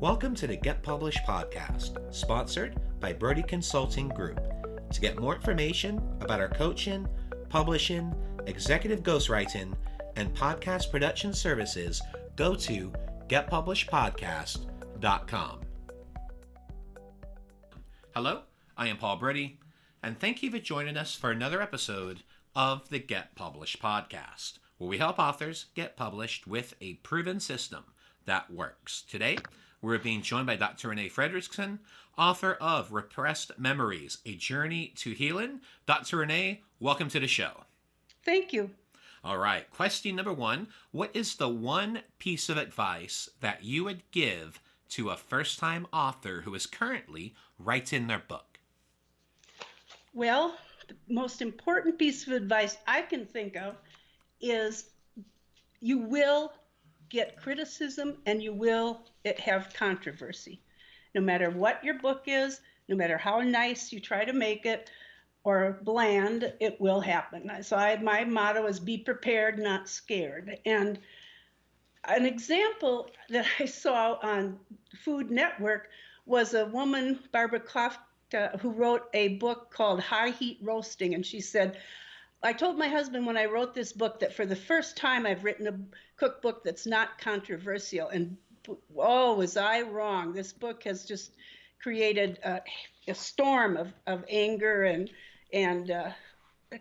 Welcome to the Get Published podcast, sponsored by Brodie Consulting Group. To get more information about our coaching, publishing, executive ghostwriting, and podcast production services, go to getpublishedpodcast.com. Hello, I am Paul Brodie, and thank you for joining us for another episode of the Get Published podcast, where we help authors get published with a proven system that works. Today, we're being joined by Dr. Renee Fredrickson, author of Repressed Memories, A Journey to Healing. Dr. Renee, welcome to the show. Thank you. All right, question number one. What is the one piece of advice that you would give to a first-time author who is currently writing their book? Well, the most important piece of advice I can think of is you will get criticism and you will have controversy. No matter what your book is, no matter how nice you try to make it or bland, it will happen. So my motto is be prepared, not scared. And an example that I saw on Food Network was a woman, Barbara Klofta, who wrote a book called High Heat Roasting. And she said, I told my husband when I wrote this book that for the first time I've written a cookbook that's not controversial. And oh, was I wrong? This book has just created a storm of anger and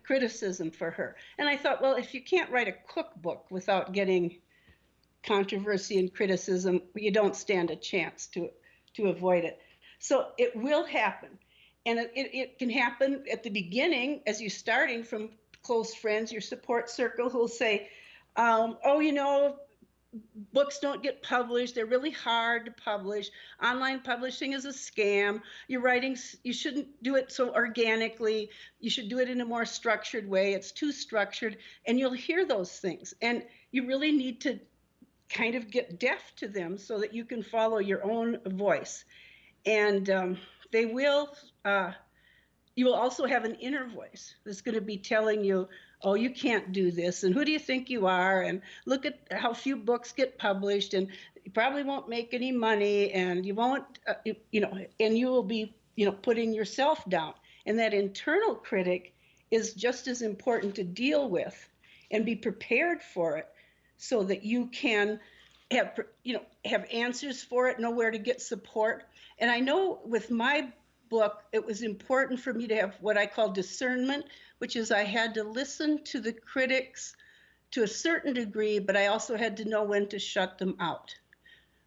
criticism for her. And I thought, well, if you can't write a cookbook without getting controversy and criticism, you don't stand a chance to avoid it. So it will happen. And it can happen at the beginning as you're starting from close friends, your support circle, who'll say, books don't get published. They're really hard to publish. Online publishing is a scam. Your writing, you shouldn't do it so organically. You should do it in a more structured way. It's too structured. And you'll hear those things. And you really need to kind of get deaf to them so that you can follow your own voice. And you will also have an inner voice that's going to be telling you, oh, you can't do this, and who do you think you are, and look at how few books get published, and you probably won't make any money, and you won't, and you will be, putting yourself down. And that internal critic is just as important to deal with and be prepared for it so that you can have answers for it, know where to get support. And I know with my book, it was important for me to have what I call discernment, which is I had to listen to the critics to a certain degree, but I also had to know when to shut them out.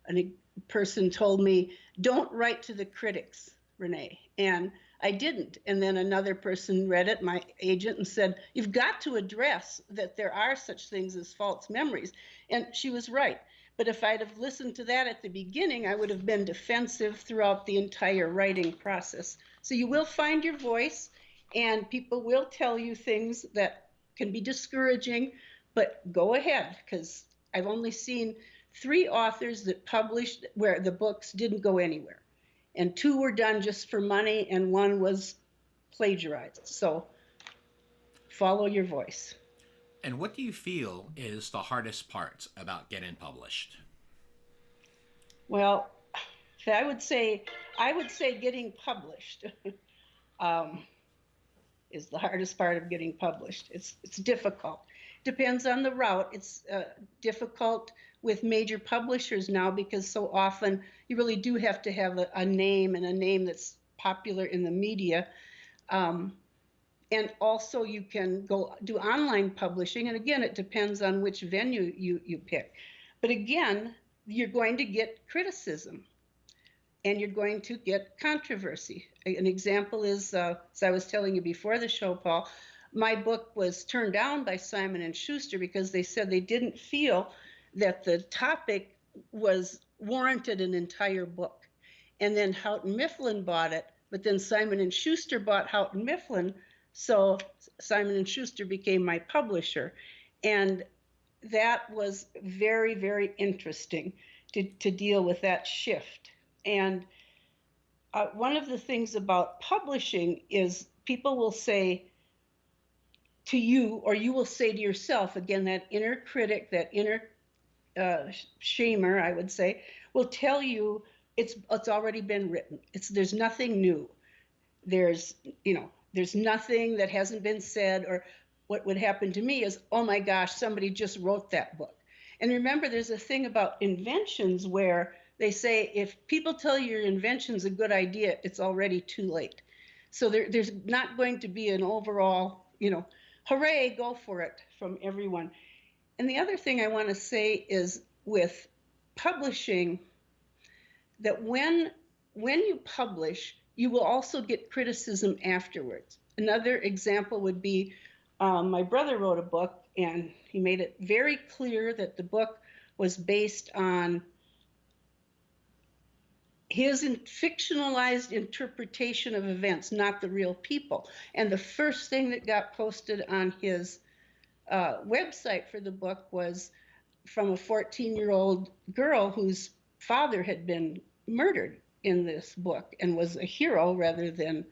And a person told me, don't write to the critics, Renee. And I didn't. And then another person read it, my agent, and said, you've got to address that there are such things as false memories. And she was right. But if I'd have listened to that at the beginning, I would have been defensive throughout the entire writing process. So you will find your voice, and people will tell you things that can be discouraging, but go ahead, because I've only seen 3 authors that published where the books didn't go anywhere. And 2 were done just for money, and 1 was plagiarized. So follow your voice. And what do you feel is the hardest part about getting published? Well, I would say getting published is the hardest part of getting published. It's difficult. Depends on the route. It's difficult with major publishers now because so often you really do have to have a name, and a name that's popular in the media. And also you can go do online publishing. And again, it depends on which venue you pick. But again, you're going to get criticism and you're going to get controversy. An example is, as I was telling you before the show, Paul, my book was turned down by Simon & Schuster because they said they didn't feel that the topic was warranted an entire book. And then Houghton Mifflin bought it, but then Simon & Schuster bought Houghton Mifflin. So Simon & Schuster became my publisher. And that was very, very interesting to deal with that shift. And one of the things about publishing is people will say to you, or you will say to yourself, again, that inner critic, that inner shamer, I would say, will tell you, it's already been written. There's nothing new. There's, there's nothing that hasn't been said. Or what would happen to me is, oh my gosh, somebody just wrote that book. And remember, there's a thing about inventions where they say if people tell you your invention's a good idea, it's already too late. So there's not going to be an overall, hooray, go for it from everyone. And the other thing I want to say is with publishing, that when you publish, you will also get criticism afterwards. Another example would be my brother wrote a book, and he made it very clear that the book was based on his fictionalized interpretation of events, not the real people. And the first thing that got posted on his website for the book was from a 14-year-old girl whose father had been murdered in this book and was a hero rather than,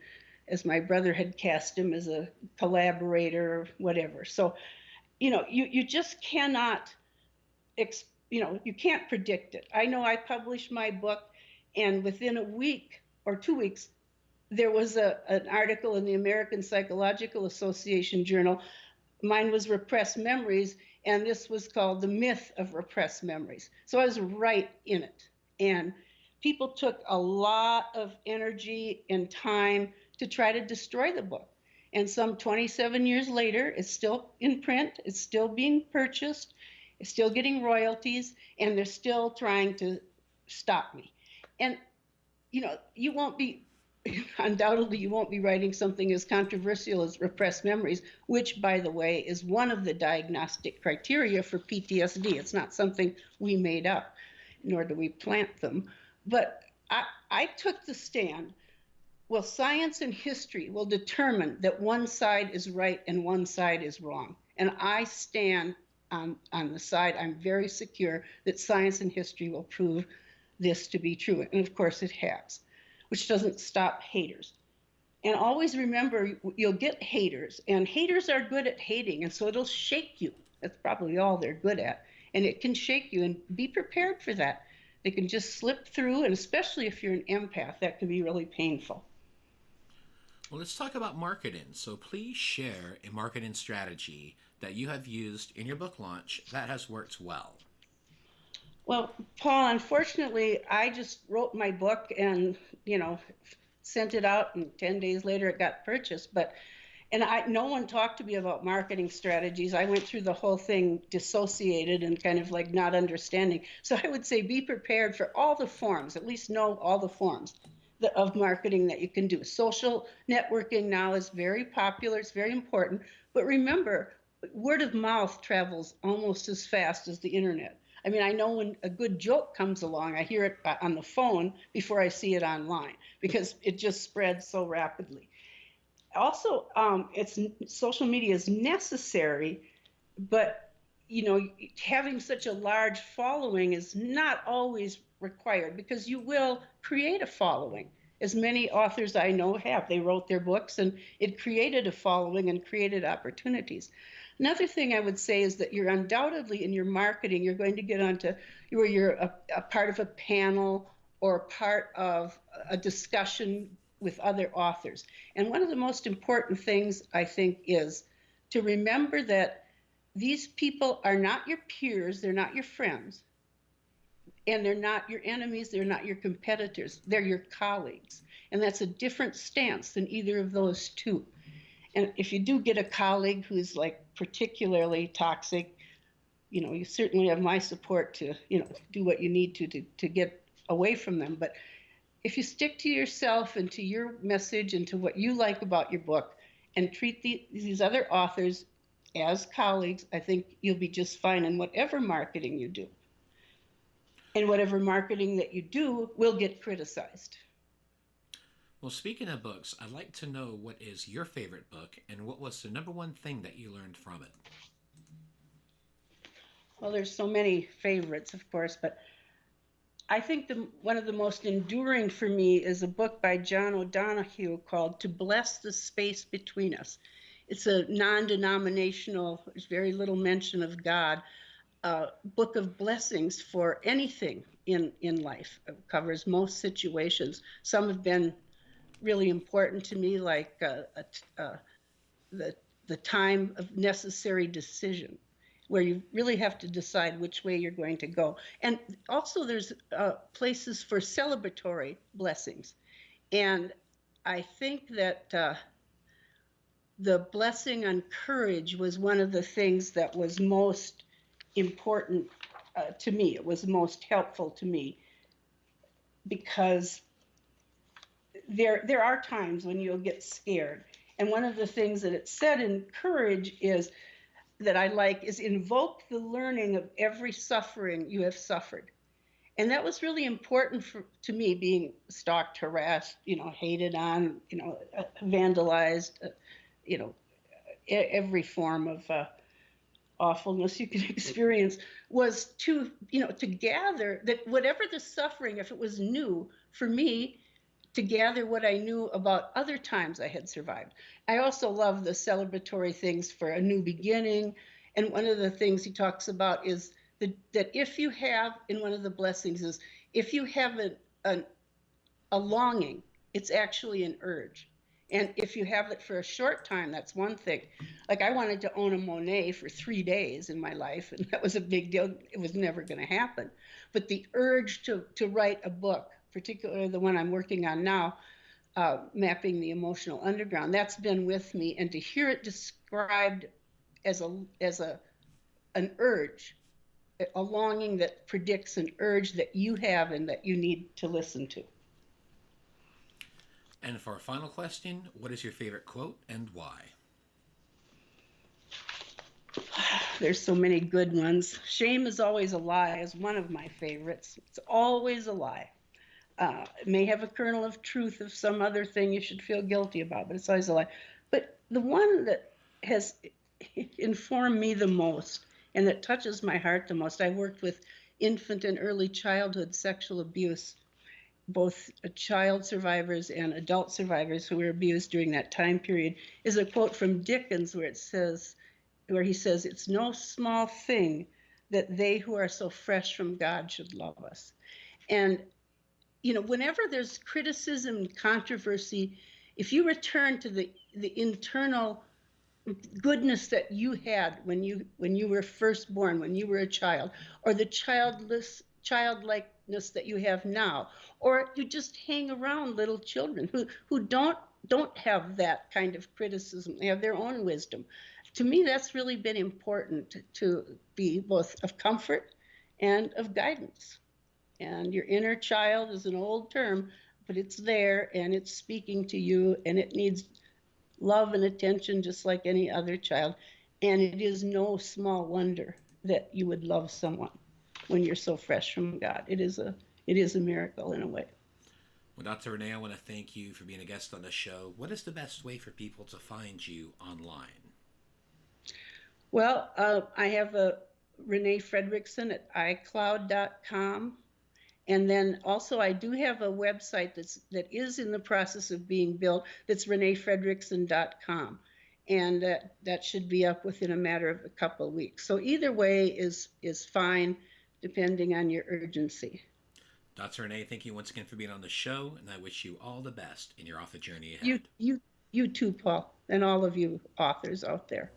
as my brother had cast him, as a collaborator or whatever. So, you just cannot, you can't predict it. I know I published my book, and within a week or 2 weeks, there was an article in the American Psychological Association journal. Mine was Repressed Memories, and this was called The Myth of Repressed Memories. So I was right in it. And people took a lot of energy and time to try to destroy the book. And some 27 years later, it's still in print, it's still being purchased, it's still getting royalties, and they're still trying to stop me. And, you won't be, undoubtedly, you won't be writing something as controversial as Repressed Memories, which, by the way, is one of the diagnostic criteria for PTSD. It's not something we made up, nor do we plant them. But I took the stand. Well, science and history will determine that one side is right and one side is wrong. And I stand on the side, I'm very secure that science and history will prove this to be true. And of course it has, which doesn't stop haters. And always remember, you'll get haters, and haters are good at hating, and so it'll shake you. That's probably all they're good at. And it can shake you, and be prepared for that. They can just slip through, and especially if you're an empath, that can be really painful. Well, let's talk about marketing. So please share a marketing strategy that you have used in your book launch that has worked well. Well, Paul, unfortunately, I just wrote my book and, sent it out, and 10 days later it got purchased. No one talked to me about marketing strategies. I went through the whole thing dissociated and kind of like not understanding. So I would say be prepared for all the forms, at least know all the forms of marketing that you can do. Social networking now is very popular. It's very important. But remember, word of mouth travels almost as fast as the internet. I mean, I know when a good joke comes along, I hear it on the phone before I see it online because it just spreads so rapidly. Also, social media is necessary, but having such a large following is not always required, because you will create a following, as many authors I know have. They wrote their books and it created a following and created opportunities. Another thing I would say is that you're undoubtedly, in your marketing, you're going to get onto where you're a part of a panel or part of a discussion with other authors. And one of the most important things, I think, is to remember that these people are not your peers, they're not your friends, and they're not your enemies, they're not your competitors, they're your colleagues. And that's a different stance than either of those two. And if you do get a colleague who's like particularly toxic, you certainly have my support to, do what you need to get away from them. But if you stick to yourself and to your message and to what you like about your book and treat these other authors as colleagues, I think you'll be just fine in whatever marketing you do. And whatever marketing that you do will get criticized. Well, speaking of books, I'd like to know what is your favorite book and what was the number one thing that you learned from it? Well, there's so many favorites, of course, but I think one of the most enduring for me is a book by John O'Donohue called To Bless the Space Between Us. It's a non-denominational, there's very little mention of God. book of blessings for anything in life. It covers most situations. Some have been really important to me, like the time of necessary decision, where you really have to decide which way you're going to go. And also there's places for celebratory blessings. And I think that the blessing on courage was one of the things that was most important to me. It was most helpful to me, because there are times when you'll get scared. And one of the things that it said in courage is that I like is invoke the learning of every suffering you have suffered. And that was really important to me, being stalked, harassed, hated on, vandalized, every form of awfulness you can experience, was to gather that whatever the suffering, if it was new for me, to gather what I knew about other times I had survived. I also love the celebratory things for a new beginning. And one of the things he talks about is that if you have, in one of the blessings is, if you have a longing, it's actually an urge. And if you have it for a short time, that's one thing. Like, I wanted to own a Monet for 3 days in my life, and that was a big deal. It was never going to happen. But the urge to write a book, particularly the one I'm working on now, Mapping the Emotional Underground, that's been with me. And to hear it described as an urge, a longing that predicts an urge that you have and that you need to listen to. And for our final question, what is your favorite quote and why? There's so many good ones. Shame is always a lie is one of my favorites. It's always a lie. It may have a kernel of truth of some other thing you should feel guilty about, but it's always a lie. But the one that has informed me the most and that touches my heart the most, I worked with infant and early childhood sexual abuse, both child survivors and adult survivors who were abused during that time period, is a quote from Dickens where he says, "It's no small thing that they who are so fresh from God should love us." And, whenever there's criticism and controversy, if you return to the internal goodness that you had when you were first born, when you were a child, or the childlikeness that you have now, or you just hang around little children who don't have that kind of criticism. They have their own wisdom. To me, that's really been important to be both of comfort and of guidance. And your inner child is an old term, but it's there and it's speaking to you, and it needs love and attention just like any other child. And it is no small wonder that you would love someone when you're so fresh from God. It is a miracle in a way. Well, Dr. Renee, I want to thank you for being a guest on the show. What is the best way for people to find you online? Well, I have a Renee Fredrickson at iCloud.com. And then also I do have a website that is in the process of being built. That's reneefredrickson.com. And that should be up within a matter of a couple of weeks. So either way is fine, depending on your urgency. Dr. Renee, thank you once again for being on the show, and I wish you all the best in your author journey ahead. You too, Paul, and all of you authors out there.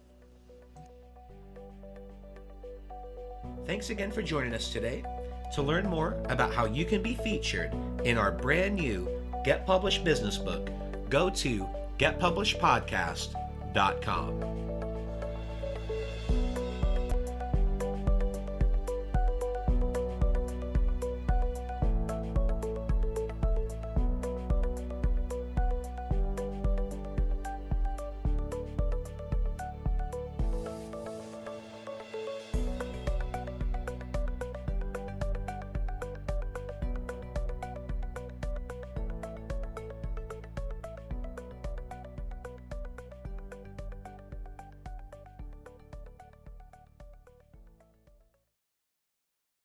Thanks again for joining us today. To learn more about how you can be featured in our brand new Get Published business book, go to getpublishedpodcast.com.